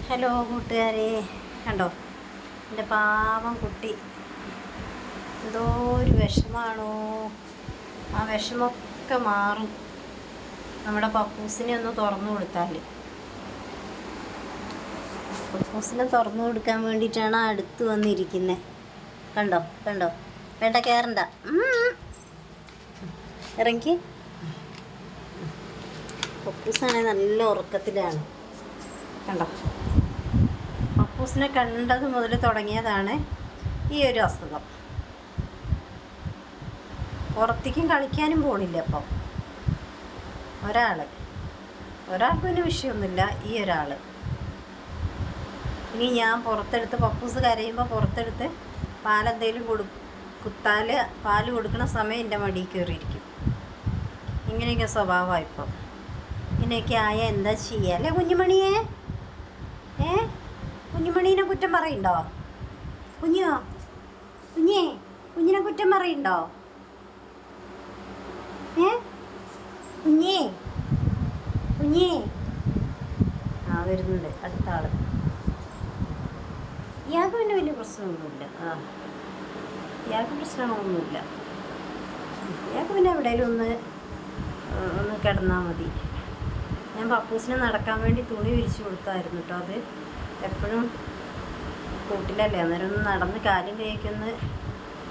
Hello കൂട്ടുകാരെ, കണ്ടോ എൻ്റെ പാവം കുട്ടി എന്തോ ഒരു വിഷമാണോ. ആ വിഷമമൊക്കെ മാറും നമ്മുടെ പപ്പൂസിനെ ഒന്ന് തുറന്നു കൊടുത്താൽ. പപ്പൂസിനെ തുറന്നു കൊടുക്കാൻ വേണ്ടിയിട്ടാണ് അടുത്ത് വന്നിരിക്കുന്നത്. കണ്ടോ കണ്ടോ, വേണ്ട കയറണ്ട, ഇറങ്ങി. പപ്പൂസാണെങ്കിൽ നല്ല ഉറക്കത്തിലാണ്. കണ്ടോ, പപ്പൂസിനെ കണ്ടത് മുതൽ തുടങ്ങിയതാണ് ഈ ഒരു അസുഖം. പുറത്തേക്കും കളിക്കാനും പോണില്ല. അപ്പം ഒരാൾക്ക് പിന്നെ വിഷയമൊന്നുമില്ല. ഈ ഒരാൾ ഇനി ഞാൻ പുറത്തെടുത്ത്, പപ്പൂസ് കരയുമ്പോൾ പുറത്തെടുത്ത് പാലെന്തേലും കുത്താൽ പാല് കൊടുക്കുന്ന സമയം എൻ്റെ മടിയിൽ കയറിയിരിക്കും. ഇങ്ങനെയൊക്കെ സ്വഭാവമാണ് ഇപ്പം. ഇങ്ങനെയൊക്കെ ആയാൽ എന്താ ചെയ്യുക അല്ലേ കുഞ്ഞുമണിയെ? കുഞ്ഞുമണീനെ കുറ്റം പറയുന്നുണ്ടോ? കുഞ്ഞിനെ കുറ്റം പറയുന്നുണ്ടോ? കുഞ്ഞേ ആ വരുന്നുണ്ട് അടുത്ത ആള്. ഇയാൾക്ക് പിന്നെ വലിയ പ്രശ്നമൊന്നുമില്ല. ഇയാൾക്ക് പ്രശ്നങ്ങളൊന്നുമില്ല. ഇയാൾക്ക് പിന്നെ എവിടെയെങ്കിലും ഒന്ന് കിടന്നാൽ മതി. ഞാൻ പപ്പൂസിനെ നടക്കാൻ വേണ്ടി തുണി വിരിച്ചു കൊടുത്തായിരുന്നു കേട്ടോ. അത് എപ്പോഴും കൂട്ടിലല്ലേ, അന്നേരം ഒന്ന് നടന്ന് കാലും കൈക്കൊന്ന്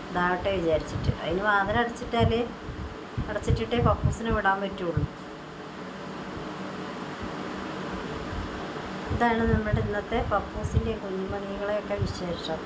ഇതാവട്ടെ വിചാരിച്ചിട്ട്. അതിന് അടച്ചിട്ടിട്ടേ പപ്പൂസിനെ വിടാൻ പറ്റുള്ളൂ. ഇതാണ് നമ്മുടെ ഇന്നത്തെ പപ്പൂസിൻ്റെയും കുഞ്ഞുമണികളെയൊക്കെ വിശേഷം.